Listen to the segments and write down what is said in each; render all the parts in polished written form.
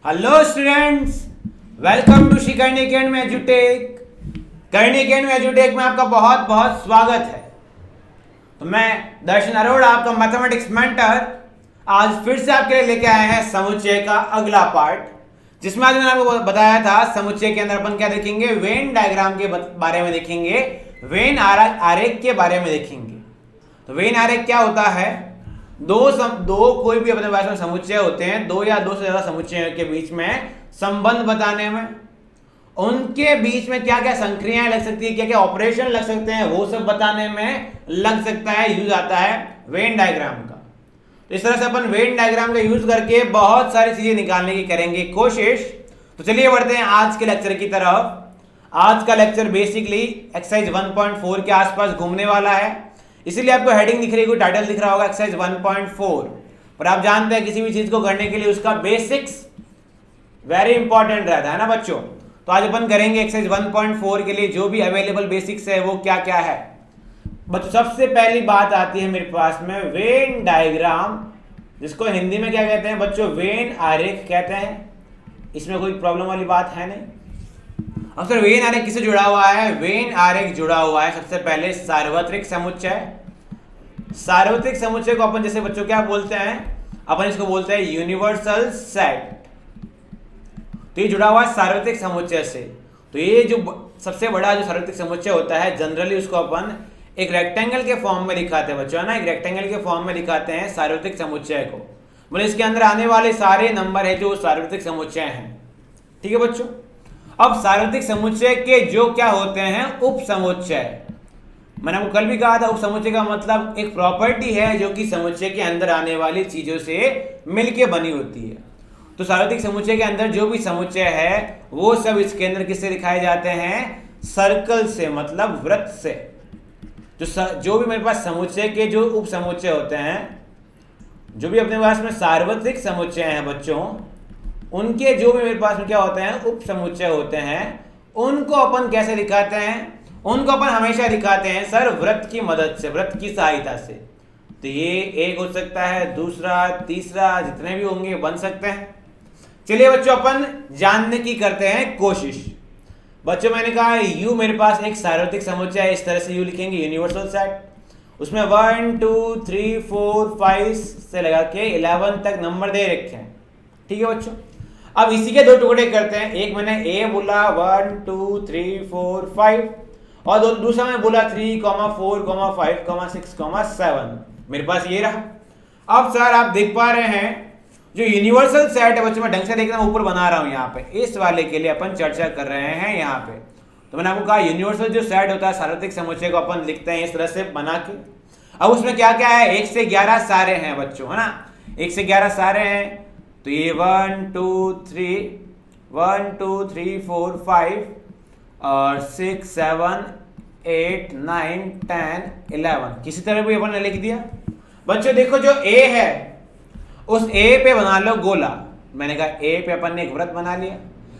Hello students, welcome to Shri Karni academy एजुटेक। Karni academy एजुटेक में आपका बहुत बहुत स्वागत है। तो मैं दर्शन अरोड़ा, आपका मैथमेटिक्स मेंटर, आज फिर से आपके लिए लेके आए हैं समुच्चय का अगला पार्ट, जिसमें आज मैंने आपको बताया था समुच्चय के अंदर अपन क्या देखेंगे, वेन डायग्राम के बारे में देखेंगे, वेन आरेख के बारे में देखेंगे। तो वेन आरेख क्या होता है? दो कोई भी अपने पास में समुच्चय होते हैं, दो या दो से ज्यादा समुच्चयों के बीच में संबंध बताने में, उनके बीच में क्या क्या संक्रियाएं लग सकती है, क्या क्या ऑपरेशन लग सकते हैं, वो सब बताने में लग सकता है, यूज आता है वेन डायग्राम का। तो इस तरह से अपन वेन डायग्राम का यूज करके बहुत सारी चीजें निकालने की करेंगे कोशिश। तो चलिए बढ़ते हैं आज के लेक्चर की तरफ। आज का लेक्चर बेसिकली एक्सरसाइज 1.4 के आसपास घूमने वाला है, इसीलिए आपको हेडिंग दिख रही है, टाइटल दिख रहा होगा एक्सरसाइज 1.4। पर आप जानते हैं किसी भी चीज को करने के लिए उसका बेसिक्स वेरी इंपॉर्टेंट रहता है ना बच्चों। तो आज अपन करेंगे एक्सरसाइज 1.4 के लिए जो भी अवेलेबल बेसिक्स है वो क्या क्या है। बच्चों सबसे पहली बात आती है मेरे पास में वेन डायग्राम, जिसको हिंदी में क्या कहते हैं बच्चों, वेन आरेख कहते हैं। इसमें कोई प्रॉब्लम वाली बात है नहीं। अब सर वेन आरेख किससे जुड़ा हुआ है? वेन आरेख जुड़ा हुआ है सबसे पहले सार्वत्रिक समुच्चय। सार्वत्रिक समुच्चय को अपन जैसे बच्चों क्या बोलते हैं, अपन इसको बोलते हैं यूनिवर्सल सेट। तो ये जुड़ा हुआ है सार्वत्रिक समुच्चय से। तो ये जो सबसे बड़ा जो सार्वत्रिक समुच्चय होता है, जनरली उसको अपन एक रेक्टेंगल के फॉर्म में दिखाते हैं बच्चों, है ना। एक रेक्टेंगल के फॉर्म में दिखाते हैं सार्वत्रिक समुच्चय को, बोले इसके अंदर आने वाले सारे नंबर है जो सार्वत्रिक समुच्चय हैं। ठीक है बच्चों। अब सार्वत्रिक समुच्चय के जो क्या होते हैं, उप समुच्चय। मैंने आपको कल भी कहा था, उप समुच्चय का मतलब एक प्रॉपर्टी है जो कि समुच्चय के अंदर आने वाली चीजों से मिलके बनी होती है। तो सार्वत्रिक समुच्चय के अंदर जो भी समुच्चय है वो सब इसके अंदर किससे दिखाए जाते हैं? सर्कल से, मतलब वृत्त से। जो भी मेरे पास समुच्चय के जो उप समुच्चय होते हैं, जो भी अपने पास में सार्वत्रिक समुच्चय हैं बच्चों, उनके जो भी मेरे पास में क्या होते हैं, उप समुच्चय होते हैं, उनको अपन कैसे दिखाते हैं? उनको अपन हमेशा दिखाते हैं सर वृत्त की मदद से, वृत्त की सहायता से। तो ये एक हो सकता है, दूसरा, तीसरा, जितने भी होंगे बन सकते हैं। चलिए बच्चों अपन जानने की करते हैं कोशिश। बच्चों मैंने कहा यू मेरे पास एक सार्वत्रिक समुच्चय है, इस तरह से यू लिखेंगे यूनिवर्सल सेट। उसमें 1 2 3 4 5 से लगा के 11 तक नंबर दे रखे हैं। ठीक है बच्चों। अब इसी के दो टुकड़े करते हैं। एक मैंने ए बोला 1 2 3 4 5, और दूसरा मैं बोला 3, 4, 5, 6, 7। मेरे पास ये रहा। अब सर आप देख पा रहे हैं जो यूनिवर्सल सेट है बच्चों, मैं ढंग से देख रहा हूं, ऊपर बना रहा हूं यहाँ पे, इस वाले के लिए अपन चर्चा कर रहे हैं यहाँ पे। तो मैंने आपको कहा यूनिवर्सल जो सेट होता है सार्वत्रिक समुच्चय को अपन लिखते हैं इस तरह से बना के। अब उसमें क्या क्या है? 1 से 11 सारे हैं बच्चों, है ना। 1 से 11 सारे हैं। तो ये 1 2 3 4 5 और 6 7 8 9 10 11, किसी तरह भी अपन ने लिख दिया। बच्चों देखो जो ए है उस ए पे बना लो गोला। मैंने कहा ए पे अपन ने एक वृत्त बना लिया।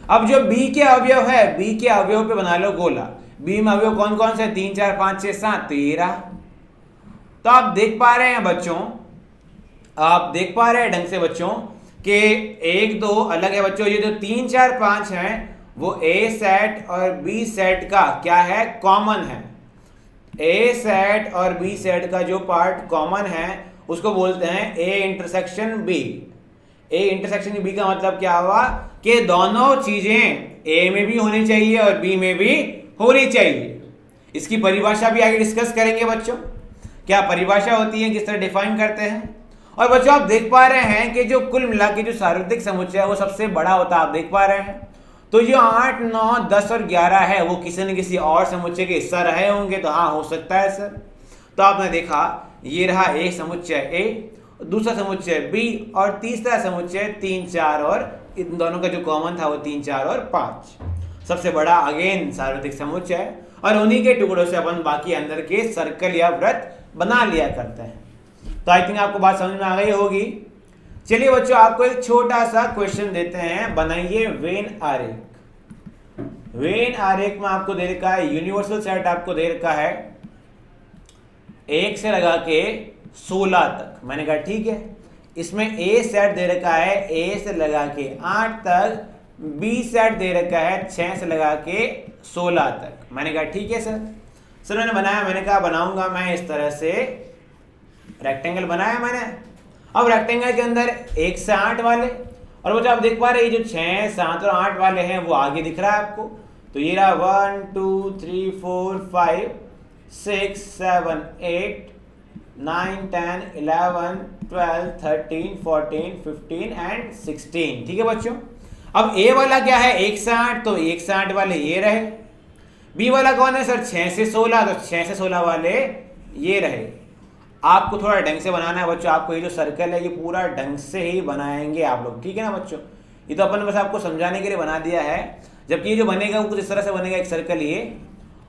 अब जो बी के अवयव है, बी के अवयव पे बना लो गोला। बी में अवयव कौन कौन से? 3 4 5 6 7, तो ये रहा। तो आप देख पा रहे हैं बच्चों, आप देख पा रहे हैं ढंग से बच्चों कि 1 2 अलग है बच्चों। ये जो 3 4 5 हैं वो ए सेट और बी सेट का क्या है? कॉमन है। ए सेट और बी सेट का जो पार्ट कॉमन है उसको बोलते हैं A intersection B. A intersection B का मतलब क्या हुआ कि दोनों चीजें ए में भी होनी चाहिए और बी में भी होनी चाहिए। इसकी परिभाषा भी आगे डिस्कस करेंगे बच्चों, क्या परिभाषा होती है, किस तरह डिफाइन करते हैं। और बच्चों आप देख पा रहे हैं कि जो कुल मिला के जो सार्वत्रिक समुच्चय है वो सबसे बड़ा होता है, आप देख पा रहे हैं। तो जो 8 9 10 और 11 है वो किसी न किसी और समुच्चय के हिस्सा रहे होंगे, तो हाँ हो सकता है सर। तो आपने देखा ये रहा एक समुच्चय ए, दूसरा समुच्चय बी, और तीसरा समुच्चय 3 4, और इन दोनों का जो कॉमन था वो 3 4 और 5। सबसे बड़ा अगेन सार्वत्रिक समुच्चय, और उन्हीं के टुकड़ों से अपन बाकी अंदर के सर्कल या वृत्त बना लिया करते हैं। तो आई थिंक आपको बात समझ में आ गई होगी। चलिए बच्चों आपको एक छोटा सा क्वेश्चन देते हैं, बनाइए वेन आरेख। वेन आरेख में आपको दे रखा है यूनिवर्सल सेट, आपको दे रखा है 1 से लगा के 16 तक। मैंने कहा ठीक है, इसमें ए सेट दे रखा है ए से लगा के 8 तक, बी सेट दे रखा है 6 से लगा के 16 तक। मैंने कहा ठीक है सर मैंने बनाया, मैंने कहा बनाऊंगा मैं इस तरह से रेक्टेंगल बनाया मैंने। अब रेक्टेंगल के अंदर 1 से 8 वाले, और बच्चों आप देख पा रहे हैं जो 6, 7 और 8 वाले हैं वो आगे दिख रहा है आपको। तो ये रहा 1 2 3 4 5 6 7 8 9 10 11 12 13 14 15 एंड 16। ठीक है बच्चों। अब ए वाला क्या है 1 से 8, तो 1 से 8 वाले ये रहे। बी वाला कौन है सर 6 से 16, तो 6 से 16 वाले ये रहे। आपको थोड़ा ढंग से बनाना है बच्चों, आपको ये जो सर्कल है ये पूरा ढंग से ही बनाएंगे आप लोग, ठीक है ना बच्चों। ये तो अपन बस आपको समझाने के लिए बना दिया है, जबकि ये जो बनेगा वो कुछ इस तरह से बनेगा, एक सर्कल ये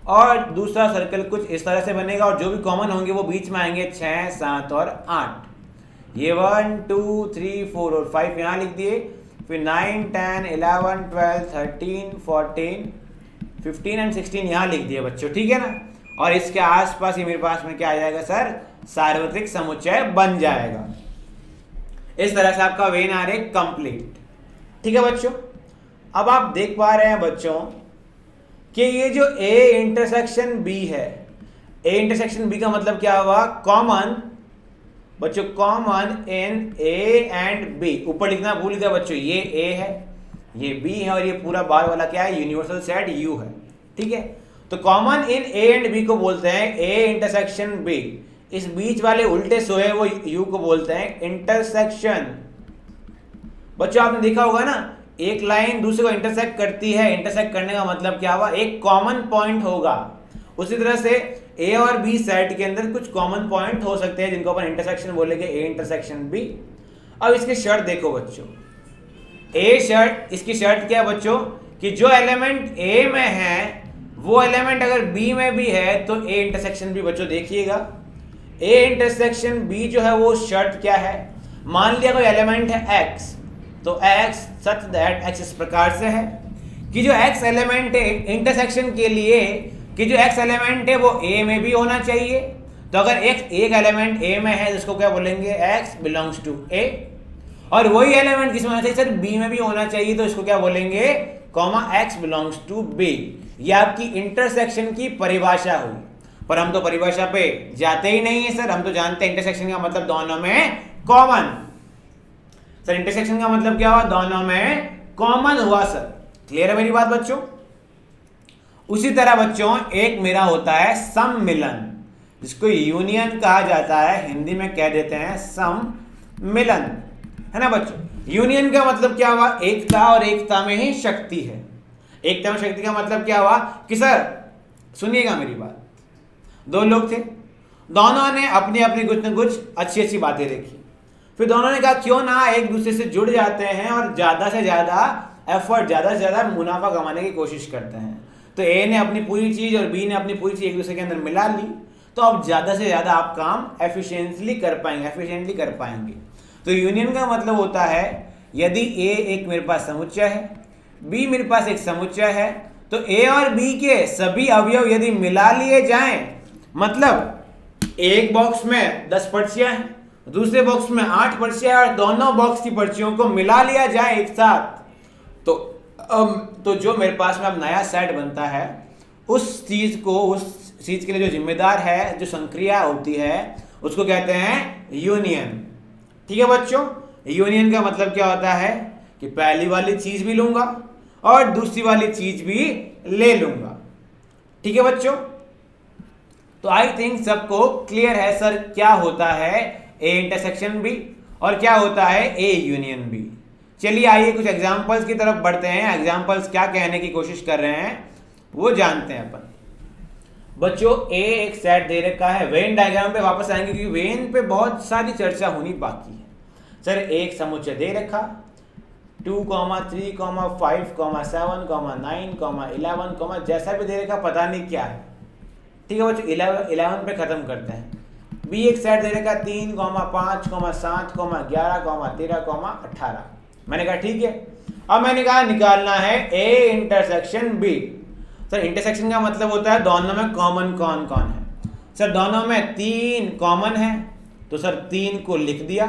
और दूसरा सर्कल कुछ इस तरह से बनेगा, और जो भी कॉमन होंगे वो बीच में आएंगे 6 7 और 8। ये 1 2 3 4 और 5 यहाँ लिख दिए, फिर 9 10 11 12 13 14 15 एंड 16 यहाँ लिख दिए बच्चों, ठीक है ना। और इसके आसपास ये मेरे पास में क्या आ जाएगा सर, सार्वत्रिक समुच्चय बन जाएगा। इस तरह से आपका वेन आरेख कंप्लीट, ठीक है बच्चों। अब आप देख पा रहे हैं बच्चों कि ये जो ए इंटरसेक्शन बी है, ए इंटरसेक्शन बी का मतलब क्या हुआ, कॉमन बच्चों, common in A and B. ऊपर लिखना भूल गया बच्चों, ये ए है, ये बी है, और ये पूरा बार वाला क्या है, यूनिवर्सल सेट यू है, ठीक है। तो common in A and B को बोलते हैं ए इंटरसेक्शन बी। इस बीच वाले उल्टे सोए वो यू को बोलते हैं इंटरसेक्शन। बच्चों आपने देखा होगा ना, एक लाइन दूसरे को इंटरसेक्ट करती है, इंटरसेक्ट करने का मतलब क्या हुआ, एक कॉमन पॉइंट होगा। उसी तरह से ए और बी सेट के अंदर कुछ कॉमन पॉइंट हो सकते हैं जिनको अपन इंटरसेक्शन बोलेंगे, ए इंटरसेक्शन बी। अब इसकी शर्त देखो बच्चों, ए शर्त, इसकी शर्त क्या है बच्चों कि जो एलिमेंट ए में है वो एलिमेंट अगर बी में भी है तो ए इंटरसेक्शन बी। बच्चों देखिएगा, ए इंटरसेक्शन बी जो है वो शर्त क्या है, मान लिया कोई एलिमेंट है x, तो x सच दैट x इस प्रकार से है कि जो x एलिमेंट है इंटरसेक्शन के लिए, कि जो x एलिमेंट है वो a में भी होना चाहिए। तो अगर एक एलिमेंट a में है तो इसको क्या बोलेंगे, x बिलोंग्स टू a। और वही एलिमेंट किसमें होना चाहिए सर, b में भी होना चाहिए, तो इसको क्या बोलेंगे, comma x belongs to b। ये आपकी इंटरसेक्शन की परिभाषा हुई, पर हम तो परिभाषा पे जाते ही नहीं है सर। हम तो जानते हैं इंटरसेक्शन का मतलब दोनों में कॉमन। सर इंटरसेक्शन का मतलब क्या हुआ, दोनों में कॉमन हुआ सर। क्लियर है मेरी बात बच्चों। उसी तरह बच्चों एक मेरा होता है सम्मिलन, जिसको यूनियन कहा जाता है, हिंदी में कह देते हैं सम्मिलन, है ना बच्चों। यूनियन का मतलब क्या हुआ, एकता, और एकता में ही शक्ति है। एकता में शक्ति का मतलब क्या हुआ कि सर सुनिएगा मेरी बात, दो लोग थे, दोनों ने अपनी अपनी कुछ न कुछ अच्छी अच्छी बातें देखी, फिर दोनों ने कहा क्यों ना एक दूसरे से जुड़ जाते हैं और ज़्यादा से ज़्यादा एफर्ट, ज़्यादा से ज़्यादा मुनाफा कमाने की कोशिश करते हैं। तो ए ने अपनी पूरी चीज़ और बी ने अपनी पूरी चीज़ एक दूसरे के अंदर मिला ली, तो अब ज़्यादा से ज़्यादा आप काम एफिशिएंटली कर पाएंगे। तो यूनियन का मतलब होता है यदि ए एक मेरे पास समुच्चय है, बी मेरे पास एक समुच्चय है, तो ए और बी के सभी अवयव यदि मिला लिए जाएं, मतलब एक बॉक्स में 10 पर्चियां हैं, दूसरे बॉक्स में 8 पर्चियां, और दोनों बॉक्स की पर्चियों को मिला लिया जाए एक साथ, तो जो मेरे पास में अब नया सेट बनता है, उस चीज के लिए जो जिम्मेदार है, जो संक्रिया होती है, उसको कहते हैं यूनियन। ठीक है बच्चों। यूनियन का मतलब क्या होता है कि पहली वाली चीज भी लूंगा और दूसरी वाली चीज भी ले लूंगा। ठीक है बच्चों। तो आई थिंक सबको क्लियर है सर क्या होता है ए इंटरसेक्शन बी और क्या होता है ए यूनियन बी। चलिए आइए कुछ एग्जांपल्स की तरफ बढ़ते हैं। एग्जांपल्स क्या कहने की कोशिश कर रहे हैं वो जानते हैं अपन। बच्चों ए एक सेट दे रखा है, वेन डायग्राम पे वापस आएंगे क्योंकि वेन पे बहुत सारी चर्चा होनी बाकी है। सर एक समुच्चय दे रखा 2, 3, 5, 7, 9, 11, जैसा भी दे रखा पता नहीं क्या है। ठीक है बच्चों 11 पे खत्म करते हैं। बी एक सेट दे रखा 3, 5, 7, 11, 13, 18। मैंने कहा ठीक है। अब मैंने कहा निकालना है A intersection B. Sir intersection का मतलब होता है दोनों में कॉमन कौन कौन है। सर दोनों में 3 कॉमन है तो सर 3 को लिख दिया।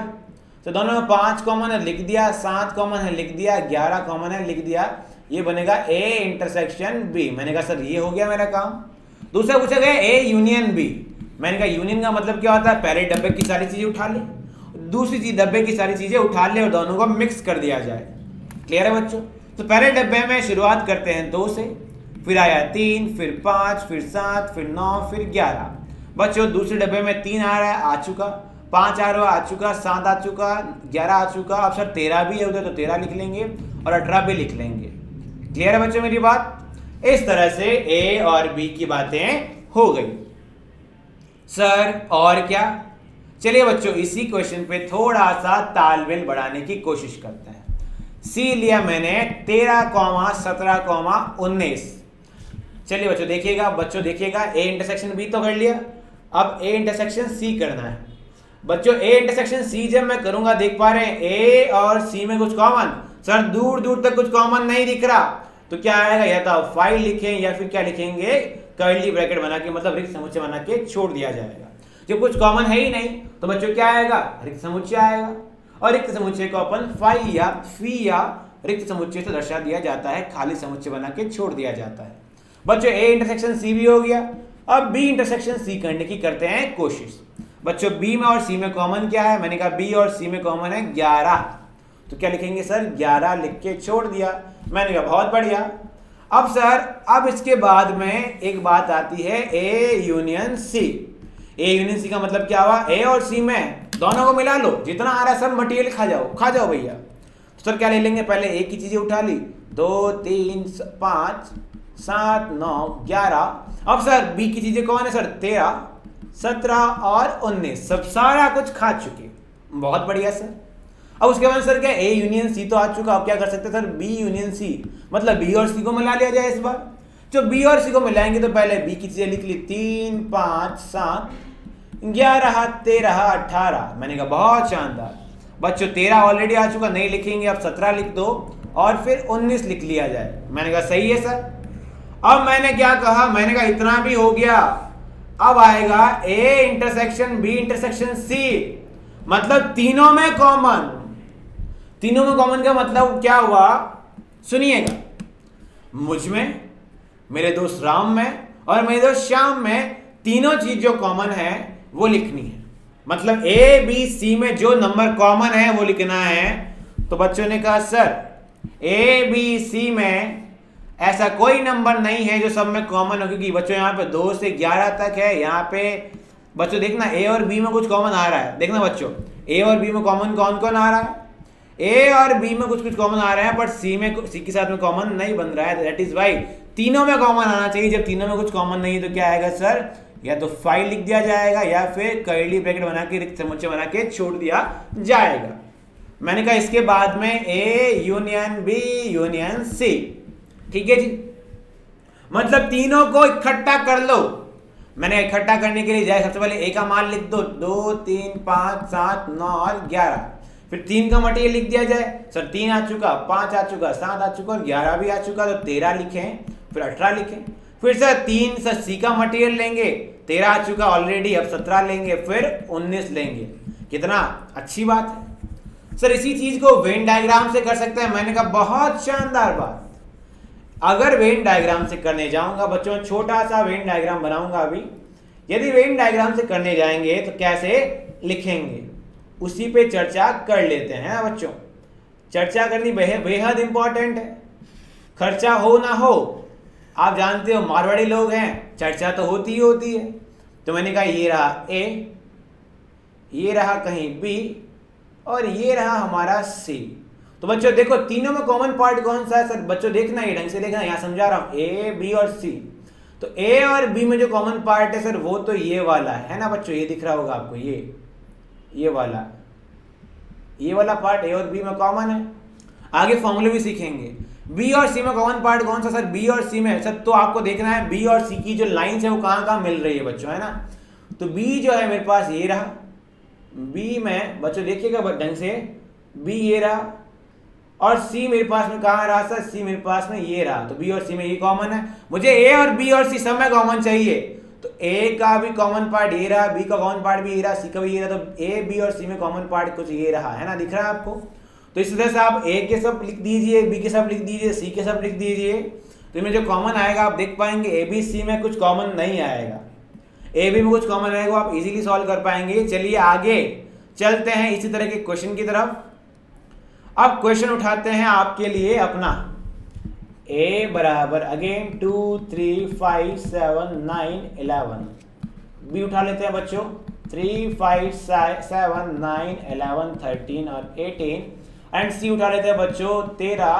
तो दोनों में 5 कॉमन है लिख दिया, 7 कॉमन है लिख दिया, 11 कॉमन है लिख दिया। ये बनेगा A इंटरसेक्शन B। मैंने कहा सर ये हो गया मेरा काम। दूसरा पूछा गया A यूनियन B। मैंने कहा यूनियन का मतलब क्या होता है, पहले डब्बे की सारी चीजें उठा ले, दूसरी चीज डब्बे की सारी चीजें उठा ले और दोनों को मिक्स कर दिया जाए। क्लियर है बच्चों? तो पहले डब्बे में शुरुआत करते हैं 2 से, फिर आया 3, फिर 5, फिर 7, फिर 9, फिर 11। बच्चों दूसरे डब्बे में 3 आ रहा है, आ चुका, 5 आ रहा है, आ चुका, 7 आ चुका, 11 आ चुका। अब सर 13 भी है उधर, तो 13 लिख लेंगे और 18 भी लिख लेंगे। क्लियर है बच्चों मेरी बात? इस तरह से A और B की बातें हो गई। सर और क्या? चलिए बच्चों इसी क्वेश्चन पे थोड़ा सा तालमेल बढ़ाने की कोशिश करते हैं। C लिया मैंने 13, 17, 19। चलिए बच्चों देखिएगा A इंटरसेक्शन B तो कर लिया, अब A इंटरसेक्शन C करना है। बच्चों A इंटरसेक्शन C जब मैं करूंगा, देख पा रहे हैं A और C में कुछ कॉमन, सर दूर दूर तक कुछ कॉमन नहीं दिख रहा, तो क्या आएगा, या तो आप 5 लिखें या फिर क्या लिखेंगे, कर्ली ब्रैकेट बना के, मतलब रिक्त समुच्चय बना के छोड़ दिया जाएगा। जब कुछ कॉमन है ही नहीं तो बच्चों क्या आएगा, रिक्त समुच्चय आएगा। और रिक्त समुच्चय को अपन फाई या फी या रिक्त समुच्चय से दर्शा दिया जाता है, खाली समुच्चय बना के छोड़ दिया जाता है। बच्चों A इंटरसेक्शन C भी हो गया। अब B इंटरसेक्शन C करने की करते हैं कोशिश। बच्चों B में और C में कॉमन क्या है, मैंने कहा B और C में कॉमन है 11, तो क्या लिखेंगे सर, 11 लिख के छोड़ दिया। मैंने कहा बहुत बढ़िया। अब सर अब इसके बाद में एक बात आती है A union C। A union C का मतलब क्या हुआ, A और C में दोनों को मिला लो, जितना आ रहा है सब मटेरियल खा जाओ भैया। तो सर क्या ले लेंगे, पहले A की चीजें उठा ली, 2, 3, 5, 7, 9, 11। अब सर B की चीजें कौन है सर, 13, 17 और 19, सब सारा कुछ खा चुके। बहुत बढ़िया सर। अब उसके बाद सर क्या A यूनियन C तो आ चुका, अब क्या कर सकते हैं सर, B यूनियन C, मतलब B और C को मिला लिया जाए इस बार। जो B और C को मिलाएंगे तो पहले B की चीजें लिख ली, 3, 5, 7, 11, 13, 18। मैंने कहा बहुत शानदार। बच्चों 13 ऑलरेडी आ चुका, नहीं लिखेंगे, अब 17 लिख दो और फिर 19 लिख लिया जाए। मैंने कहा सही है सर। अब मैंने क्या कहा, मैंने कहा इतना भी हो गया, अब आएगा A intersection B intersection C, मतलब तीनों में कॉमन। तीनों में कॉमन का मतलब क्या हुआ, सुनिएगा, मुझ में, मेरे दोस्त राम में और मेरे दोस्त श्याम में तीनों चीज जो कॉमन है वो लिखनी है। मतलब A B C में जो नंबर कॉमन है वो लिखना है। तो बच्चों ने कहा सर A B C में ऐसा कोई नंबर नहीं है जो सब में कॉमन हो, क्योंकि बच्चों यहाँ पे 2 से 11 तक है। यहाँ पे बच्चों देखना A और B में कुछ कॉमन आ रहा है, देखना बच्चों A और B में कॉमन कौन कौन आ रहा है, A और B में कुछ कुछ कॉमन आ रहे हैं, पर C के साथ में कॉमन नहीं बन रहा है। दैट इज वाई तीनों में कॉमन आना चाहिए। जब तीनों में कुछ कॉमन नहीं है तो क्या आएगा सर, या तो 5 लिख दिया जाएगा या फिर कर्ली ब्रैकेट बना के रिक्त समुच्चय बना के छोड़ दिया जाएगा। मैंने कहा इसके बाद में A union B union C, ठीक है जी, मतलब तीनों को इकट्ठा कर लो। मैंने इकट्ठा करने के लिए जाए, सबसे पहले A का मान लिख दो, 2, 3, 5, 7, 9 और 11। फिर 3 का मटेरियल लिख दिया जाए, सर 3 आ चुका, 5 आ चुका, 7 आ चुका और 11 भी आ चुका, तो 13 लिखें, फिर 18 लिखें। फिर सर 3 सर C का मटेरियल लेंगे, 13 आ चुका ऑलरेडी, अब 17 लेंगे, फिर 19 लेंगे। कितना अच्छी बात है सर। इसी चीज को वेन डायग्राम से कर सकते हैं। मैंने कहा बहुत शानदार बात। अगर वेन डायग्राम से करने जाऊंगा बच्चों, छोटा सा वेन डायग्राम बनाऊंगा अभी। यदि वेन डायग्राम से करने जाएंगे तो कैसे लिखेंगे, उसी पे चर्चा कर लेते हैं बच्चों। चर्चा करनी बेहद इंपॉर्टेंट है। खर्चा हो ना हो, आप जानते हो मारवाड़ी लोग हैं, चर्चा तो होती ही होती है। तो मैंने कहा ये रहा A, ये रहा कहीं B और ये रहा हमारा C। तो बच्चों देखो तीनों में कॉमन पार्ट कौन सा है सर, बच्चों देखना, ये ढंग से देखना, यहां समझा रहा हूं, A B और C। तो A और B में जो कॉमन पार्ट है सर वो तो ये वाला है ना बच्चों, ये दिख रहा होगा आपको, ये वाला पार्ट A और B में कॉमन है। आगे फॉर्मूले भी सीखेंगे। B और C में कॉमन पार्ट कौन सा सर, B और C में सर तो आपको देखना है B और C की जो लाइंस है वो कहां कहां मिल रही है बच्चों, है ना। तो B जो है मेरे पास ये रहा, B में बच्चों देखिएगा ढंग से, B ये रहा और C मेरे पास में कहां रहा सर, C मेरे पास में ये रहा। तो B और C में ये कॉमन है। मुझे A और B और C सब में कॉमन चाहिए, तो ए का भी कॉमन पार्ट ये रहा, बी का कॉमन पार्ट भी ये रहा, सी का भी ये रहा, तो ए बी और सी में कॉमन पार्ट कुछ ये रहा है ना, दिख रहा है आपको। तो इस तरह से आप ए के सब लिख दीजिए, बी के सब लिख दीजिए, सी के सब लिख दीजिए, तो इनमें जो कॉमन आएगा आप देख पाएंगे ए बी सी में कुछ कॉमन नहीं आएगा, ए बी में कुछ कॉमन आएगा, आप इजीली सॉल्व कर पाएंगे। चलिए आगे चलते हैं इसी तरह के क्वेश्चन की तरफ। अब क्वेश्चन उठाते हैं आपके लिए अपना a बराबर अगेन 2 3 5 7 9 11, b उठा लेते हैं बच्चों 3 5 7 9 11 13 और 18 एंड c उठा लेते हैं बच्चों 13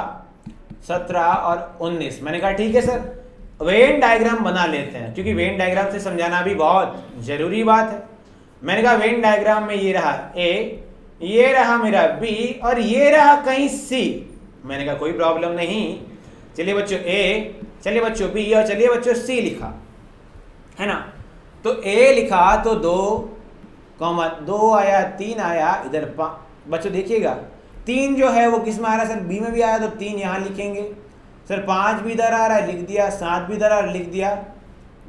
17 और 19। मैंने कहा ठीक है सर वेन डायग्राम बना लेते हैं, क्योंकि वेन डायग्राम से समझाना भी बहुत जरूरी बात है। मैंने कहा वेन डायग्राम में ये रहा a, ये रहा मेरा b और ये रहा कहीं c। मैंने कहा कोई प्रॉब्लम नहीं, चलिए बच्चों a, चलिए बच्चों b और चलिए बच्चों c लिखा है ना। तो a लिखा तो 2 आया, 3 आया, इधर बच्चों देखिएगा 3 जो है वो किस में आ रहा है सर, b में भी आया तो 3 यहाँ लिखेंगे सर, 5 भी इधर आ रहा है लिख दिया, 7 भी इधर आ रहा है लिख दिया,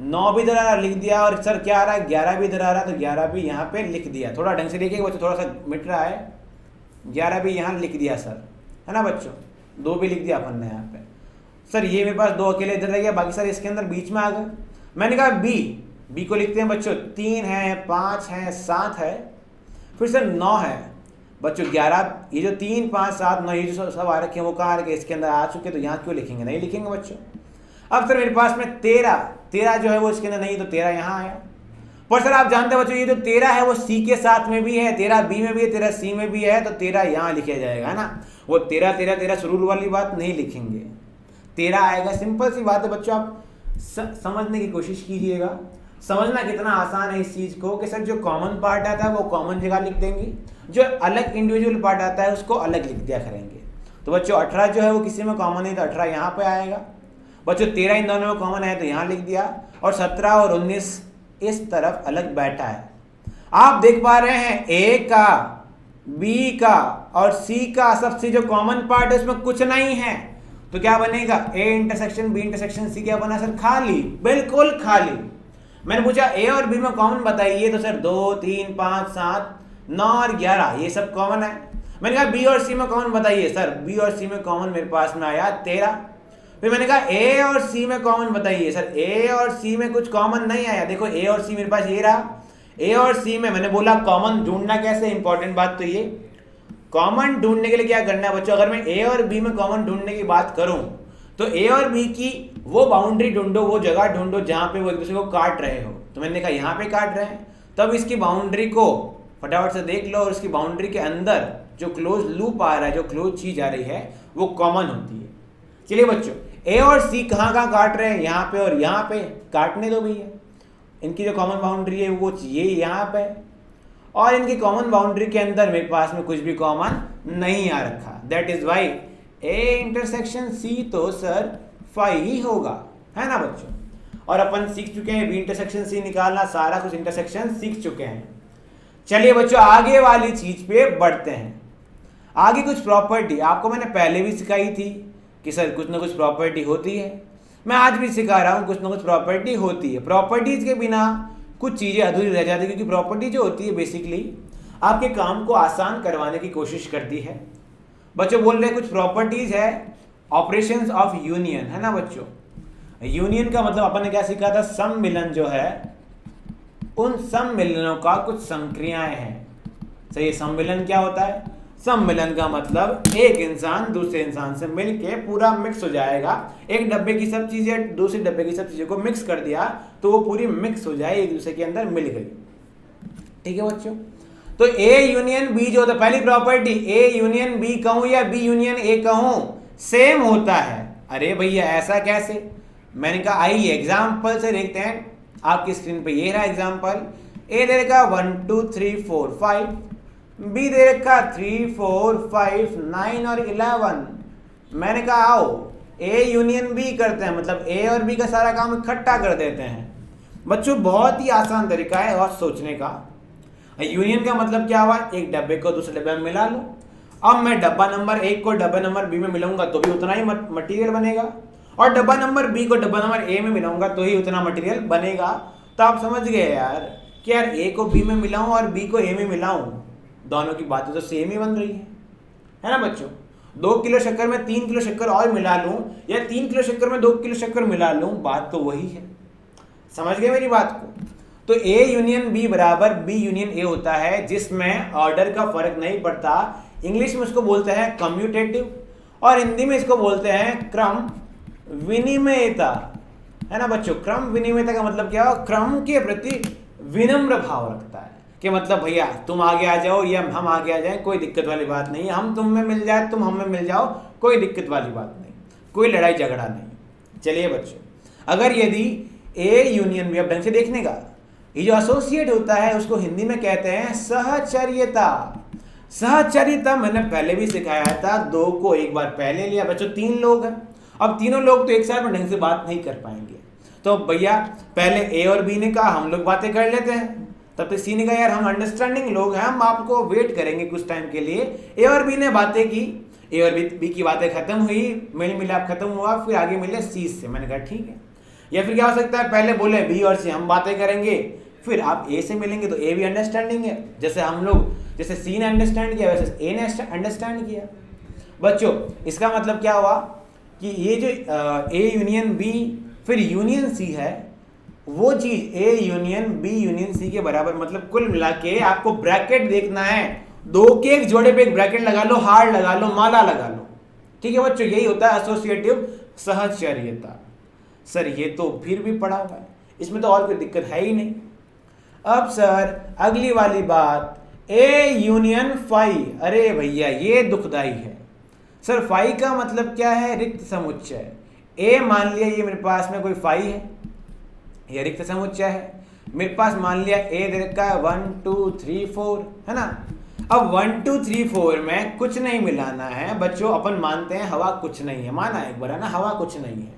9 भी इधर आ रहा है लिख दिया, और सर क्या आ रहा है 11 भी इधर आ रहा है तो 11 भी यहाँ पे लिख दिया। थोड़ा ढंग से देखिएगा बच्चों, थोड़ा सा मिट रहा है, 11 भी यहाँ लिख दिया सर, है ना बच्चों, 2 भी लिख दिया अपन ने यहाँ पे। सर ये मेरे पास 2 अकेले इधर रह गया, बाकी सर इसके अंदर बीच में आ गए। मैंने कहा बी को लिखते हैं बच्चों 3 है, 5 है, 7 है, फिर सर 9 है बच्चों, 11, ये जो 3 5 7 9 ये जो सब आ रखे हैं वो कहाँ आ रखे, इसके अंदर आ चुके, तो यहाँ क्यों लिखेंगे, नहीं लिखेंगे बच्चों। अब सर मेरे पास में 13 जो है वो इसके अंदर नहीं, तो 13 यहाँ आया। पर सर आप जानते हैं बच्चों ये जो 13 है वो सी के साथ में भी है, 13 बी में भी है, 13 सी में भी है, तो 13 यहाँ लिखा जाएगा, है ना। वो 13 शुरू वाली बात नहीं लिखेंगे, 13 आएगा। सिंपल सी बात है बच्चों, आप समझने की कोशिश कीजिएगा। समझना कितना आसान है इस चीज़ को कि सर जो कॉमन पार्ट आता है वो कॉमन जगह लिख देंगे, जो अलग इंडिविजुअल पार्ट आता है उसको अलग लिख दिया करेंगे। तो बच्चों 18 जो है वो किसी में कॉमन है तो 18 यहाँ पे आएगा बच्चों, 13 इन दोनों में कॉमन है तो यहाँ लिख दिया, और 17 और 19 इस तरफ अलग बैठा है। आप देख पा रहे हैं ए का, बी का और सी का सबसे जो कॉमन पार्ट है उसमें कुछ नहीं है, तो क्या बनेगा A intersection B intersection C, क्या बना सर खाली, बिल्कुल खाली। मैंने पूछा ए और बी में कॉमन बताइए, तो सर 2 3 5 7 9 और 11 ये सब कॉमन है। मैंने कहा बी और सी में कॉमन बताइए, सर बी और सी में कॉमन मेरे पास में आया 13। फिर मैंने कहा ए और सी में कॉमन बताइए, सर ए और सी में कुछ कॉमन नहीं आया। देखो ए और सी मेरे पास ये रहा, ए और सी में मैंने बोला कॉमन ढूंढना कैसे, इंपॉर्टेंट बात तो ये, कॉमन ढूंढने के लिए क्या करना है बच्चों, अगर मैं ए और बी में कॉमन ढूंढने की बात करूं तो ए और बी की वो बाउंड्री ढूंढो, वो जगह ढूंढो जहां पे वो एक दूसरे को काट रहे हो। तो मैंने देखा यहाँ पे काट रहे हैं, तब इसकी बाउंड्री को फटाफट से देख लो, और इसकी बाउंड्री के अंदर जो क्लोज लूप आ रहा है, जो क्लोज चीज आ रही है वो कॉमन होती है। चलिए बच्चों ए और सी कहाँ कहाँ काट रहे हैं, यहाँ पे और यहाँ पे, काटने दो भैया। इनकी जो कॉमन बाउंड्री है वो ये यहाँ पे, और इनकी कॉमन बाउंड्री के अंदर मेरे पास में कुछ भी कॉमन नहीं आ रखा। That is why A intersection C तो सर 5 ही होगा, है ना बच्चों। और अपन सीख चुके हैं बी इंटरसेक्शन सी निकालना, सारा कुछ इंटरसेक्शन सीख चुके हैं। चलिए बच्चों आगे वाली चीज पे बढ़ते हैं। आगे कुछ प्रॉपर्टी आपको मैंने पहले भी सिखाई थी कि सर कुछ ना कुछ प्रॉपर्टी होती है, मैं आज भी सिखा रहा हूँ कुछ ना कुछ प्रॉपर्टी होती है। प्रॉपर्टीज के बिना कुछ चीज़ें अधूरी रह जाती है, क्योंकि प्रॉपर्टी जो होती है बेसिकली आपके काम को आसान करवाने की कोशिश करती है। बच्चों बोल रहे हैं कुछ प्रॉपर्टीज है ऑपरेशंस ऑफ यूनियन, है ना बच्चों। यूनियन का मतलब अपन ने क्या सीखा था, सम्मिलन जो है उन सम्मिलनों का कुछ संक्रियाएं हैं। सही, सम्मिलन क्या होता है, सम्मिलन का मतलब एक इंसान दूसरे इंसान से मिलके पूरा मिक्स हो जाएगा। एक डब्बे की सब चीजें दूसरे डब्बे की सब चीजों को मिक्स कर दिया तो वो पूरी मिक्स हो जाए, एक दूसरे के अंदर मिल गई। ठीक है बच्चों, तो ए यूनियन बी जो होता है, पहली प्रॉपर्टी ए यूनियन बी कहूं या बी यूनियन ए कहूं सेम होता है। अरे भैया ऐसा कैसे, मैंने कहा आइए एग्जाम्पल से देखते हैं। आपकी स्क्रीन पे ये रहा एग्जाम्पल, ए दे रखा 1 2 3 4 5, बी दे रखा 3 4 5 9 और 11। मैंने कहा आओ ए यूनियन बी करते हैं, मतलब ए और बी का सारा काम इकट्ठा कर देते हैं। बच्चों बहुत ही आसान तरीका है और सोचने का। यूनियन का मतलब क्या हुआ, एक डब्बे को दूसरे डब्बे में मिला लो। अब मैं डब्बा नंबर 1 को डब्बा नंबर बी में मिलाऊंगा तो भी उतना ही मटेरियल बनेगा, और डब्बा नंबर बी को डब्बा नंबर ए में मिलाऊंगा तो ही उतना मटेरियल बनेगा। तो आप समझ गए यार कि यार ए को बी में मिलाऊं और बी को ए में मिलाऊं, दोनों की बातें तो सेम ही बन रही है ना बच्चों। 2 किलो शक्कर में 3 किलो शक्कर और मिला लूं या 3 किलो शक्कर में 2 किलो शक्कर मिला लूं, बात तो वही है। समझ गए मेरी बात को? तो ए यूनियन बी बराबर बी यूनियन ए होता है, जिसमें ऑर्डर का फर्क नहीं पड़ता। इंग्लिश में उसको बोलते हैं कम्यूटेटिव और हिंदी में इसको बोलते हैं क्रम विनिमयता, है ना बच्चों। क्रम विनिमयता का मतलब क्या हो? क्रम के प्रति विनम्र भाव रखता है कि मतलब भैया तुम आगे आ जाओ या हम आगे आ जाए, कोई दिक्कत वाली बात नहीं है। हम तुम में मिल जाए, तुम हम में मिल जाओ, कोई दिक्कत वाली बात नहीं, कोई लड़ाई झगड़ा नहीं। चलिए बच्चों, अगर यदि ए यूनियन बी, अब ढंग से देखने का, ये जो एसोसिएट होता है उसको हिंदी में कहते हैं सहचर्यता। सहचर्यता मैंने पहले भी सिखाया था, 2 को एक बार पहले लिया बच्चों। 3 लोग हैं, अब तीनों लोग तो एक साथ में ढंग से बात नहीं कर पाएंगे, तो भैया पहले ए और बी ने कहा हम लोग बातें कर लेते हैं, तब तक सी ने कहा यार हम अंडरस्टैंडिंग लोग हैं, हम आपको वेट करेंगे कुछ टाइम के लिए। ए और बी ने बातें की, ए और बी की बातें खत्म हुई, मेल मिलाप खत्म हुआ, फिर आगे मिले सी से। मैंने कहा ठीक है। या फिर क्या हो सकता है, पहले बोले बी और सी हम बातें करेंगे, फिर आप ए से मिलेंगे तो ए भी अंडरस्टैंडिंग है, जैसे हम लोग, जैसे सी ने अंडरस्टैंड किया वैसे ए ने अंडरस्टैंड किया। बच्चों इसका मतलब क्या हुआ कि ये जो ए यूनियन बी फिर यूनियन सी है, वो चीज A union B union C के बराबर, मतलब कुल मिला के आपको ब्रैकेट देखना है। 2 के एक जोड़े पे एक ब्रैकेट लगा लो, हार लगा लो, माला लगा लो, ठीक है बच्चों। यही होता है एसोसिएटिव सहचर्यता। सर ये तो फिर भी पढ़ा हुआ है, इसमें तो और कोई दिक्कत है ही नहीं। अब सर अगली वाली बात, ए यूनियन फाई। अरे भैया ये दुखदाई है सर। फाई का मतलब क्या है? रिक्त समुच्चय। ए मान लिया ये मेरे पास में कोई फाई है, ये रिक्त समुच्चय है। मेरे पास मान लिया ए दे रखा है 1 2 3 4, है ना। अब 1 2 3 4 में कुछ नहीं मिलाना है बच्चों। अपन मानते हैं हवा कुछ नहीं है, माना एक बार, है ना, हवा कुछ नहीं है।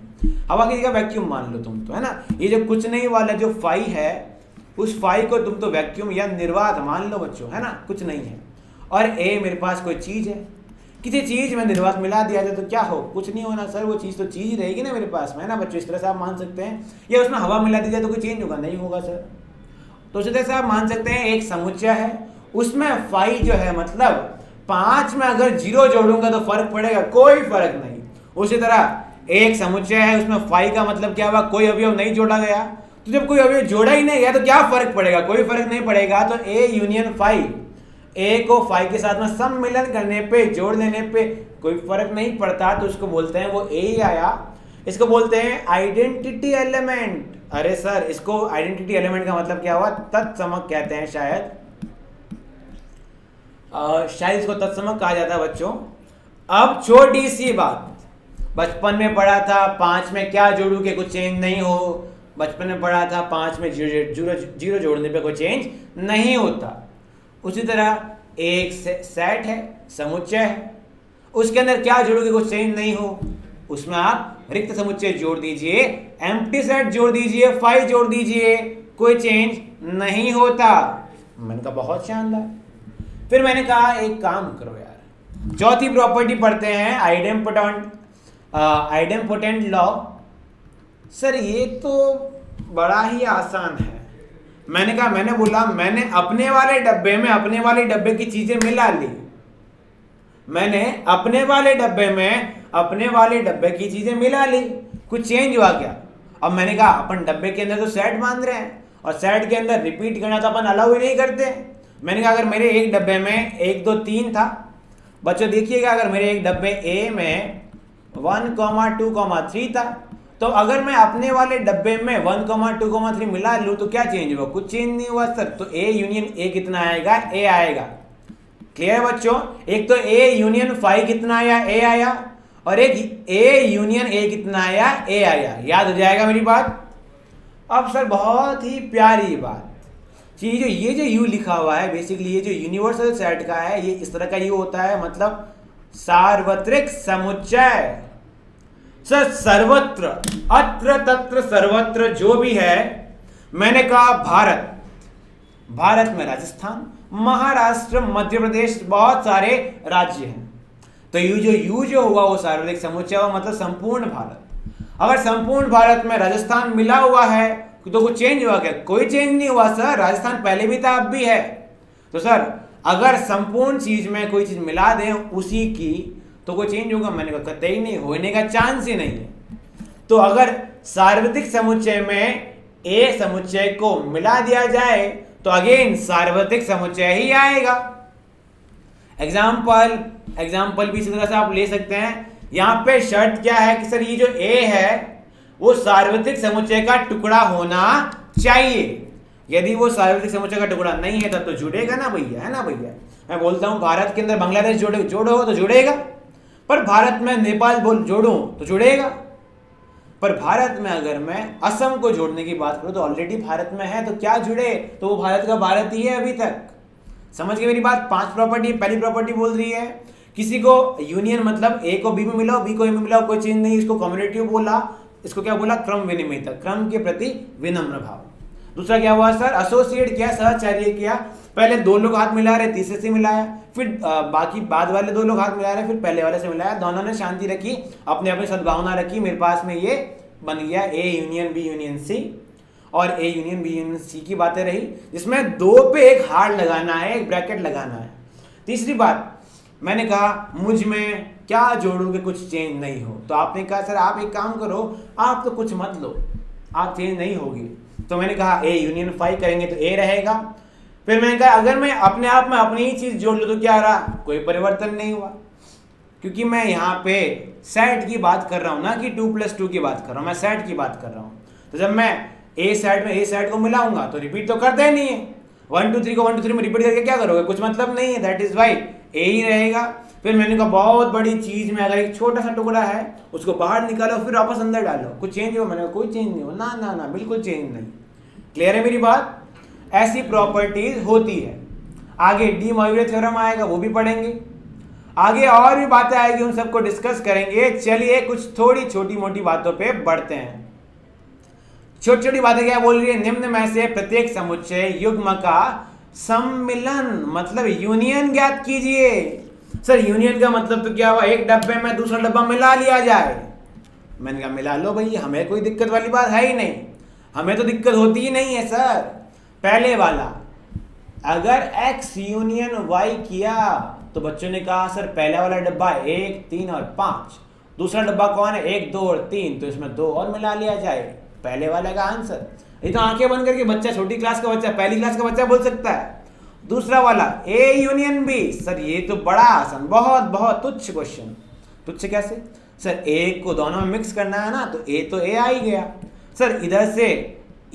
हवा की जगह वैक्यूम मान लो तुम तो, है ना। ये जो कुछ नहीं वाला जो फाई है, उस फाई को तुम तो वैक्यूम या निर्वात मान लो बच्चों, है ना, कुछ नहीं है। और ए मेरे पास कोई चीज है, किसी चीज में निर्वात मिला दिया जाए तो क्या हो? कुछ नहीं होना सर, वो चीज तो चीज ही रहेगी ना मेरे पास में, है ना बच्चों। इस तरह से आप मान सकते हैं। या उसमें हवा मिला दी जाए तो कोई चेंज होगा? नहीं होगा सर। तो इस तरह से आप मान सकते हैं एक समुच्चय है, उसमें फाई जो है मतलब 5 में अगर 0 जोड़ूंगा तो फर्क पड़ेगा? कोई फर्क नहीं। उसी तरह एक समुच्चय है, उसमें फाई का मतलब क्या हुआ? कोई अवयव नहीं जोड़ा गया। तो जब कोई अवयव जोड़ा ही नहीं गया तो क्या फर्क पड़ेगा? कोई फर्क नहीं पड़ेगा। तो ए यूनियन फाई, ए को फाई के साथ में सम्मिलन करने पे, जोड़ देने पे कोई फर्क नहीं पड़ता, तो उसको बोलते हैं वो ए ही आया। इसको बोलते हैं आइडेंटिटी एलिमेंट। अरे सर इसको आइडेंटिटी एलिमेंट का मतलब क्या हुआ? तत्समक कहते हैं शायद, शायद इसको तत्समक कहा जाता है बच्चों। अब छोटी सी बात, बचपन में पढ़ा था 5 में क्या जोड़ू के कुछ चेंज नहीं हो। बचपन में पढ़ा था 5 में जीरो जोड़ने पे कोई चेंज नहीं होता। उसी तरह एक सेट है, समुच्चय है, उसके अंदर क्या जोड़ोगे कुछ चेंज नहीं हो, उसमें आप रिक्त समुच्चय जोड़ दीजिए, एम्प्टी सेट जोड़ दीजिए, फाई जोड़ दीजिए, कोई चेंज नहीं होता। मैंने कहा बहुत शानदार। फिर मैंने कहा एक काम करो यार, चौथी प्रॉपर्टी पढ़ते हैं, आइडेम्पोटेंट लॉ। सर ये तो बड़ा ही आसान है। मैंने कहा, मैंने बोला मैंने अपने वाले डब्बे में अपने वाले डब्बे की चीजें मिला ली। मैंने अपने वाले डब्बे में अपने वाले डब्बे की चीजें मिला ली, कुछ चेंज हुआ क्या? अब मैंने कहा अपन डब्बे के अंदर तो सेट बांध रहे हैं और सेट के अंदर रिपीट करना तो अपन अलाउ ही नहीं करते। मैंने कहा अगर मेरे एक डब्बे में 1 2 3 था, बच्चों देखिएगा, अगर मेरे एक डब्बे ए में 1 2 3 था, तो अगर मैं अपने वाले डब्बे में 1 2 3 मिला लूं तो क्या चेंज हुआ? कुछ चेंज नहीं हुआ सर। तो ए यूनियन ए कितना आएगा? ए आएगा। क्लियर बच्चों? एक तो ए यूनियन फाई कितना आया? ए आया। और एक ए यूनियन ए कितना आया? ए आया। याद हो जाएगा मेरी बात? अब सर बहुत ही प्यारी बात, ये जो यू लिखा हुआ है, बेसिकली ये जो यूनिवर्सल सेट का है, ये इस तरह का यू होता है, मतलब सार्वत्रिक समुच्चय। सर सर्वत्र, अत्र तत्र सर्वत्र जो भी है, मैंने कहा भारत में राजस्थान, महाराष्ट्र, मध्य प्रदेश, बहुत सारे राज्य हैं। तो यू जो हुआ वो सार्वत्रिक समुच्चय हुआ, मतलब संपूर्ण भारत। अगर संपूर्ण भारत में राजस्थान मिला हुआ है तो कुछ चेंज हुआ क्या? कोई चेंज नहीं हुआ सर, राजस्थान पहले भी था, अब भी है। तो सर अगर संपूर्ण चीज में कोई चीज मिला दें उसी की तो कोई चेंज होगा? मैंने कहा कतई नहीं, होने का चांस ही नहीं है। तो अगर सार्वत्रिक समुच्चय में ए समुच्चय को मिला दिया जाए तो अगेन सार्वत्रिक समुच्चय ही आएगा। एग्जाम्पल भी इसी तरह से आप ले सकते हैं। यहां पे शर्त क्या है कि सर ये जो ए है वो सार्वत्रिक समुच्चय का टुकड़ा होना चाहिए। यदि वो सार्वत्रिक समुच्चय का टुकड़ा नहीं है तब तो जुड़ेगा ना भैया, है ना भैया। मैं बोलता हूं भारत के अंदर बांग्लादेश जोड़ो तो जुड़ेगा, पर भारत में नेपाल जोड़ो तो जुड़ेगा। पर भारत में अगर मैं असम को जोड़ने की बात करूं तो ऑलरेडी भारत में है, तो क्या जुड़े? तो वो भारत का भारत ही है अभी तक। समझ गए मेरी बात? 5 प्रॉपर्टी, पहली प्रॉपर्टी बोल रही है किसी को यूनियन मतलब ए को बी में मिलाओ, बी को ए में मिलाओ, कोई चेंज नहीं, इसको कम्युनिटिव बोला। इसको क्या बोला? क्रम विनिमयता, क्रम के प्रति विनम्र भाव। दूसरा क्या हुआ सर? एसोसिएट किया, सहचार्य किया। पहले 2 लोग हाथ मिला रहे, तीसरे से मिलाया, फिर बाकी बाद वाले 2 लोग हाथ मिला रहे, फिर पहले वाले से मिलाया। दोनों ने शांति रखी, अपने अपनी सद्भावना रखी। मेरे पास में ये बन गया A union B union C, और A union B union C की बातें रही, जिसमें 2 पे एक हार्ड लगाना है, एक ब्रैकेट लगाना है। तीसरी बात मैंने कहा मुझ में क्या जोड़ू कि कुछ चेंज नहीं हो। तो आपने कहा सर आप एक काम करो, आप तो कुछ मत लो, आप चेंज नहीं होगी। तो मैंने कहा ए यूनियन फाई करेंगे तो ए रहेगा। फिर मैंने कहा अगर मैं अपने आप में अपनी ही चीज जोड़ लूं तो क्या रहा? कोई परिवर्तन नहीं हुआ, क्योंकि मैं यहाँ पे सेट की बात कर रहा हूं ना कि 2+2 की बात कर रहा हूं, मैं सेट की बात कर रहा हूं। तो जब मैं ए सेट में ए सेट को मिलाऊंगा तो रिपीट तो करते ही नहीं है। 1 2 3 को 1 2 3 में रिपीट करके क्या करोगे? कुछ मतलब नहीं है। दैट इज वाई ए ही रहेगा। फिर मैंने कहा बहुत बड़ी चीज में अगर एक छोटा सा टुकड़ा है उसको बाहर निकालो फिर वापस अंदर डालो, कुछ चेंज हो? मैंने कहा कोई चेंज नहीं हो। ना ना ना, बिल्कुल चेंज नहीं। क्लियर है मेरी बात? ऐसी प्रॉपर्टीज होती है। आगे डी मॉर्गन थ्योरम आएगा, वो भी पढ़ेंगे। आगे और भी बातें आएगी, उन सबको डिस्कस करेंगे। चलिए कुछ थोड़ी छोटी मोटी बातों पे बढ़ते हैं। छोटी छोटी बातें क्या बोल रही है? निम्न में से प्रत्येक समुच्चय युग्म का सम्मिलन मतलब यूनियन ज्ञात कीजिए। सर यूनियन का मतलब तो क्या हुआ? एक डब्बे में दूसरा डब्बा मिला लिया जाए। मैंने कहा मिला लो भैया, हमें कोई दिक्कत वाली बात है ही नहीं, हमें तो दिक्कत होती ही नहीं है सर। पहले वाला अगर x यूनियन y किया तो बच्चों ने कहा सर पहला वाला डब्बा 1 3 और 5, दूसरा डब्बा कौन है? 1 2 और 3, तो इसमें 2 और मिला लिया जाए, पहले वाले का आंसर। ये तो आंखें बंद करके बच्चा, छोटी क्लास का बच्चा, पहली क्लास का बच्चा बोल सकता है। दूसरा वाला ए यूनियन बी, सर ये तो बड़ा आसान, बहुत बहुत तुच्छ क्वेश्चन। तुच्छ कैसे? सर ए को दोनों में मिक्स करना है ना, तो ए तो ए आ ही गया। सर इधर से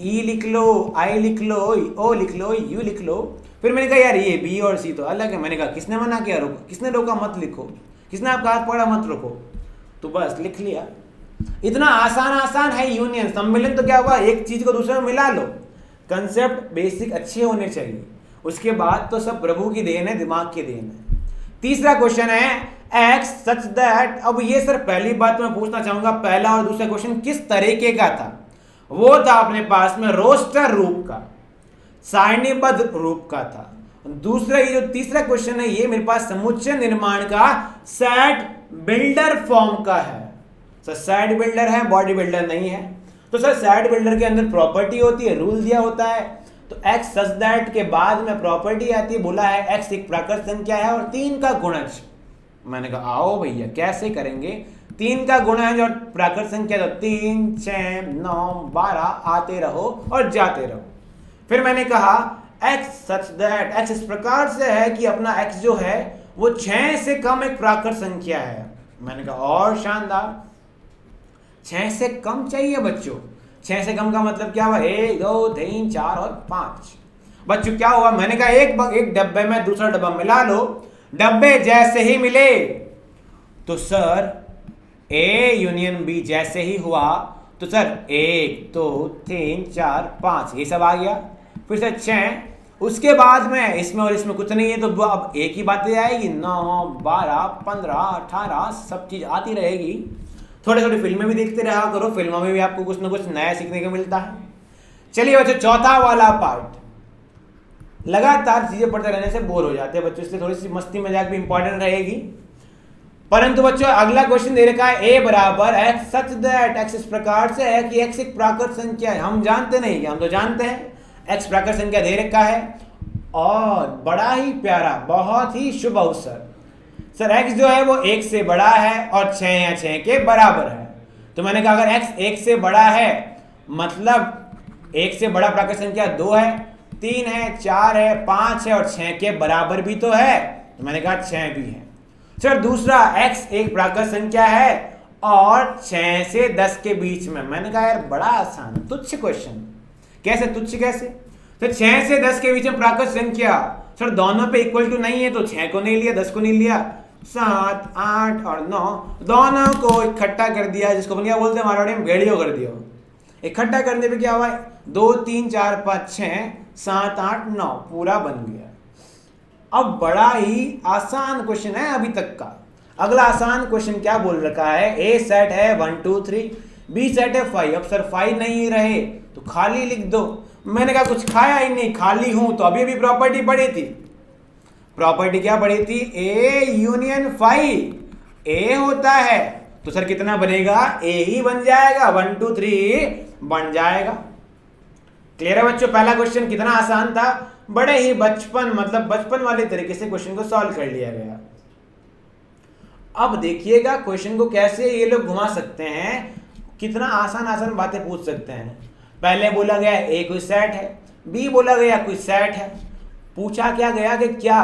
ई लिख लो, आई लिख लो, ओ लिख लो, यू लिख लो। फिर मैंने कहा यार ये बी और सी तो अलग है। मैंने कहा किसने मना किया? रोको। किसने रोका? मत लिखो। किसने आपका हाथ पकड़ा? मत रोको। तो बस लिख लिया। इतना आसान है यूनियन। सम्मिलन तो क्या हुआ? एक चीज को दूसरे में मिला लो। कंसेप्ट बेसिक अच्छे होने चाहिए, उसके बाद तो सब प्रभु की देन है, दिमाग की देन है। तीसरा क्वेश्चन है एक्स सच दैट। अब ये सर पहली बात मैं पूछना चाहूंगा, पहला और दूसरा क्वेश्चन किस तरीके का था? वो था अपने पास में रोस्टर रूप का, सारणीबद्ध रूप का था। दूसरा ये जो तीसरा क्वेश्चन है ये मेरे पास समुच्चय निर्माण का सेट बिल्डर फॉर्म का है। सर सेट बिल्डर है, बॉडी बिल्डर नहीं है। तो सर सेट बिल्डर के अंदर प्रॉपर्टी होती है, रूल दिया होता है। तो एक्स सच दैट के बाद में प्रॉपर्टी आती है, बोला है एक्स एक प्राकृत संख्या है और 3 का गुणज। मैंने कहा आओ भैया कैसे करेंगे? 3 का गुणज और प्राकृत संख्या, तो 3 6 9 12 आते रहो और जाते रहो। फिर मैंने कहा एक्स सच दैट, एक्स इस प्रकार से है कि अपना एक्स जो है वो 6 से कम एक प्राकृत संख्या है। मैंने कहा और शानदार, 6 से कम चाहिए बच्चों। 6 से कम का मतलब क्या हुआ? 1 2 3 4 और 5। बच्चों क्या हुआ? मैंने कहा एक डब्बे में दूसरा डब्बा मिला लो। डब्बे जैसे ही मिले तो सर ए यूनियन बी जैसे ही हुआ तो सर 1 2 3 4 5 ये सब आ गया। फिर से 6, उसके बाद में इसमें और इसमें कुछ नहीं है, तो अब एक ही बातें आएगी। 9 12 15 18 सब चीज आती रहेगी। थोड़े थोड़े फिल्में भी देखते रहा करो, फिल्मों में भी आपको कुछ ना कुछ नया सीखने को मिलता है। चलिए बच्चों चौथा वाला पार्ट। लगातार चीजें पढ़ते रहने से बोर हो जाते हैं बच्चों, इसलिए थोड़ी सी मस्ती मजाक भी इंपॉर्टेंट रहेगी। परंतु बच्चों अगला क्वेश्चन दे रखा है a बराबर x सच दैट x इस प्रकार से है कि x एक प्राकृत संख्या है। हम जानते नहीं कि हम तो जानते हैं x प्राकृत संख्या दे रखा है और बड़ा ही प्यारा बहुत ही शुभ अवसर सर x जो है वो 1 से बड़ा है और 6 या 6 के बराबर है। तो मैंने कहा अगर x 1 से बड़ा है मतलब 1 से बड़ा प्राकृत संख्या 2 है, 3 है, 4 है, 5 है और 6 के बराबर भी तो है। तो मैंने कहा 6 भी है। सर दूसरा x एक प्राकृत संख्या है और 6 से 10 के बीच में। मैंने कहा यार बड़ा आसान तुच्छ क्वेश्चन। कैसे तुच्छ कैसे? तो 6 से 10 के बीच में प्राकृत संख्या सर दोनों पे इक्वल टू नहीं है तो 6 को नहीं लिया 10 को नहीं लिया, 7, 8 और 9 दोनों को इकट्ठा कर दिया, जिसको क्या बोलते हैं मारवाड़ी में भेड़ियों कर दिया। इकट्ठा करने पे क्या हुआ 2, 3, 4, 5, 6, 7, 8, 9 पूरा बन गया। अब बड़ा ही आसान क्वेश्चन है अभी तक का। अगला आसान क्वेश्चन क्या बोल रखा है A सेट है 1 2 3, B सेट है 5। अब सर 5 नहीं रहे तो खाली लिख दो। मैंने कहा कुछ खाया ही नहीं खाली हूं तो अभी अभी प्रॉपर्टी पढ़ी थी। प्रॉपर्टी क्या पढ़ी थी A यूनियन 5 A होता है तो सर कितना बनेगा A ही बन जाएगा 1 2 3 बन जाएगा। क्लियर है बच्चों? पहला क्वेश्चन कितना आसान था, बड़े ही बचपन वाले तरीके से क्वेश्चन को सॉल्व कर लिया गया। अब देखिएगा क्वेश्चन को कैसे ये लोग घुमा सकते हैं, कितना आसान बातें पूछ सकते हैं। पहले बोला गया ए कोई सेट है, बी बोला गया कोई सेट है। पूछा क्या गया कि क्या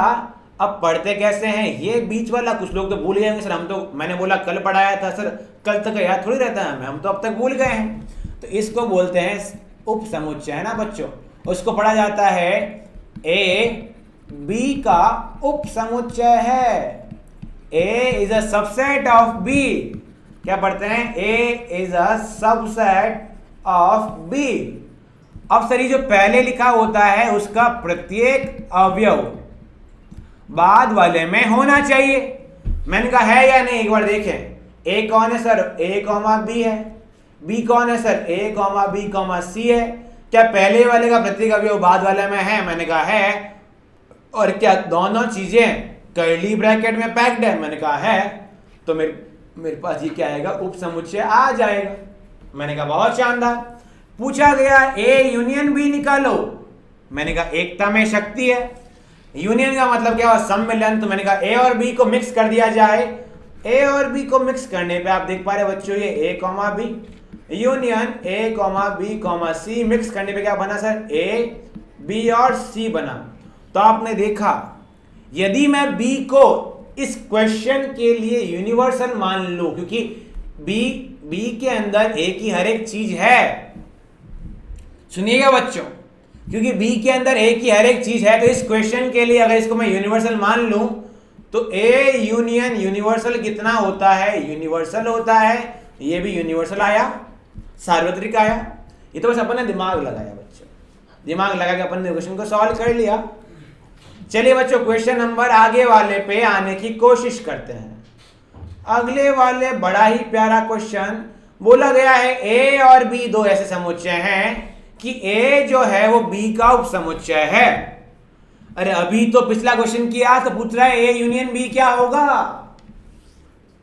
अब पढ़ते कैसे हैं ये बीच वाला। कुछ लोग तो भूल गए सर हम तो, मैंने बोला कल पढ़ाया था सर, कल तक याद थोड़ी रहता है हमें, हम तो अब तक भूल गए हैं। तो इसको बोलते हैं उप समुच्चय है ना बच्चों। उसको पढ़ा जाता है ए बी का उप समुच्चय है। A is a subset of B. क्या पढ़ते हैं A is a subset of B. अब सर ये जो पहले लिखा होता है उसका प्रत्येक अवयव बाद वाले में होना चाहिए। मैंने कहा है या नहीं एक बार देखें। ए कौन है सर ए कॉमा बी है, बी कौन है सर ए कॉमा बी कॉमा सी है। क्या पहले वाले का प्रत्येक अवयव बाद वाले में है? मैंने कहा है। और क्या दोनों चीजें कर्ली ब्रैकेट में पैक्ड है? मैंने कहा है। तो मेरे पास ये क्या आएगा उप समुच्चय आ जाएगा। मैंने कहा बहुत शानदार। पूछा गया ए यूनियन बी निकालो। मैंने कहा एकता में शक्ति है। यूनियन का मतलब क्या हुआ सम्मिलन। तो मैंने कहा ए और बी को मिक्स कर दिया जाए। ए और बी को मिक्स करने पे आप देख पा रहे बच्चों ये A comma B union A comma B comma C mix करने पे क्या बना सर ए बी और सी बना। तो आपने देखा यदि मैं बी को इस क्वेश्चन के लिए यूनिवर्सल मान लूं, क्योंकि बी के अंदर ए की हर एक चीज है। सुनिएगा बच्चों, क्योंकि बी के अंदर ए की हर एक चीज है तो इस क्वेश्चन के लिए अगर इसको मैं यूनिवर्सल मान लूं तो ए यूनियन यूनिवर्सल कितना होता है यूनिवर्सल होता है। ये भी यूनिवर्सल आया, सार्वत्रिक आया। ये तो बस अपन ने दिमाग लगाया बच्चों, दिमाग लगा के अपन ने क्वेश्चन को सॉल्व कर लिया। चलिए बच्चों क्वेश्चन नंबर आगे वाले पे आने की कोशिश करते हैं। अगले वाले बड़ा ही प्यारा क्वेश्चन बोला गया है ए और बी दो ऐसे समुच्चय हैं कि ए जो है वो बी का उप समुच्चय है। अरे अभी तो पिछला क्वेश्चन किया तो पूछ रहा है ए यूनियन बी क्या होगा।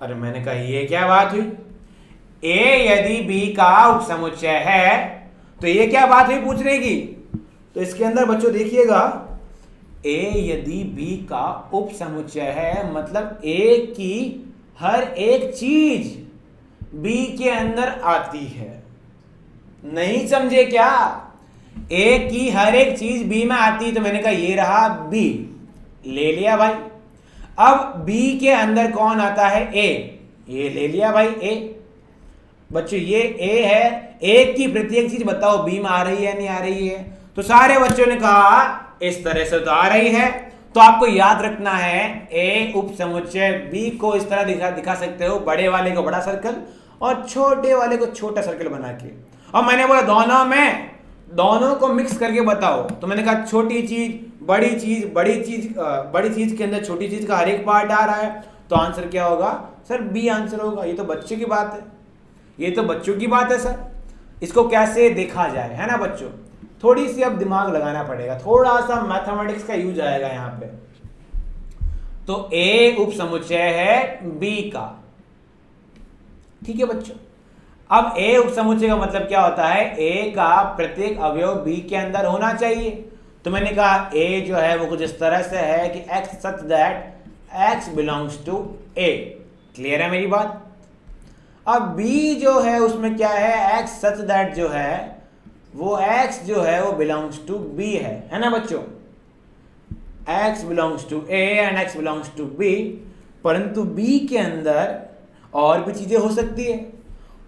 अरे मैंने कहा ये क्या बात हुई, ए यदि बी का उप समुच्चय है तो ये क्या बात हुई पूछने की। तो इसके अंदर बच्चों देखिएगा ए यदि बी का उप समुच्चय है मतलब ए की हर एक चीज बी के अंदर आती है। नहीं समझे क्या? ए की हर एक चीज बी में आती। तो मैंने कहा ये रहा बी, ले लिया भाई। अब बी के अंदर कौन आता है ए, ये ले लिया भाई ए। बच्चों ये ए है, ए की प्रत्येक चीज बताओ बी में आ रही है नहीं आ रही है। तो सारे बच्चों ने कहा इस तरह से तो आ रही है। तो आपको याद रखना है ए उप समुच्चय बी को इस तरह दिखा सकते हो, बड़े वाले को बड़ा सर्कल और छोटे वाले को छोटा सर्कल बना के। और मैंने बोला दोनों को मिक्स करके बताओ। तो मैंने कहा छोटी चीज बड़ी चीज बड़ी चीज के अंदर छोटी चीज का हर एक पार्ट आ रहा है तो आंसर क्या होगा सर बी आंसर होगा। ये तो बच्चों की बात है, ये तो बच्चों की बात है सर। इसको कैसे देखा जाए है ना बच्चों, थोड़ी सी अब दिमाग लगाना पड़ेगा, थोड़ा सा मैथमेटिक्स का यूज आएगा यहाँ पे। तो ए उप समुच्चय है बी का। ठीक है बच्चों, अब ए उप समुच्चय का मतलब क्या होता है, ए का प्रत्येक अवयव बी के अंदर होना चाहिए। तो मैंने कहा ए जो है वो कुछ इस तरह से है कि x such that x belongs to A. Clear है मेरी बात। अब b जो है उसमें क्या है, x सच दैट जो है वो x जो है वो बिलोंग्स टू b है ना बच्चों। x belongs to a and x belongs to b, परंतु b के अंदर और भी चीजें हो सकती है।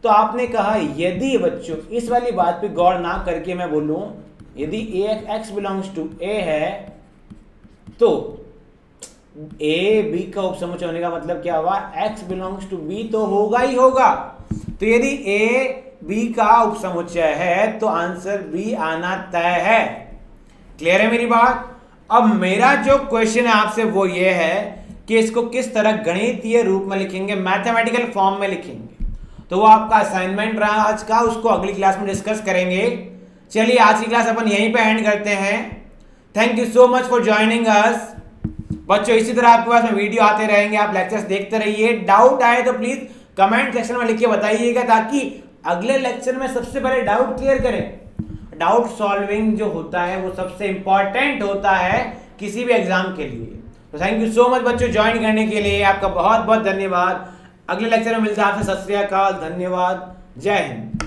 तो आपने कहा यदि बच्चों इस वाली बात पे गौर ना करके मैं बोलूं, यदि x बिलोंग्स टू a है तो a b का उपसमुच्चय होने का मतलब क्या हुआ, x बिलोंग्स टू b तो होगा ही होगा। तो यदि a b का उपसमुच्चय है तो आंसर b आना तय है। क्लियर है मेरी बात। अब मेरा जो क्वेश्चन है आपसे वो ये है कि इसको किस तरह गणितीय रूप में लिखेंगे, मैथमेटिकल फॉर्म में लिखेंगे। तो वो आपका असाइनमेंट रहा आज का, उसको अगली क्लास में डिस्कस करेंगे। चलिए आज की क्लास अपन यहीं पे एंड करते हैं। Thank you so much for joining us. बच्चों इसी तरह आपके पास में वीडियो आते रहेंगे, आप लेक्चर्स देखते रहिए। डाउट आए तो प्लीज कमेंट सेक्शन में लिख के बताइएगा, ताकि अगले लेक्चर में सबसे पहले डाउट क्लियर करें। डाउट सॉल्विंग जो होता है वो सबसे इंपॉर्टेंट होता है किसी भी एग्जाम के लिए। तो थैंक यू सो मच बच्चों ज्वाइन करने के लिए, आपका बहुत बहुत धन्यवाद। अगले लेक्चर में मिलते हैं आपसे। सत श्री अकाल, धन्यवाद, जय हिंद।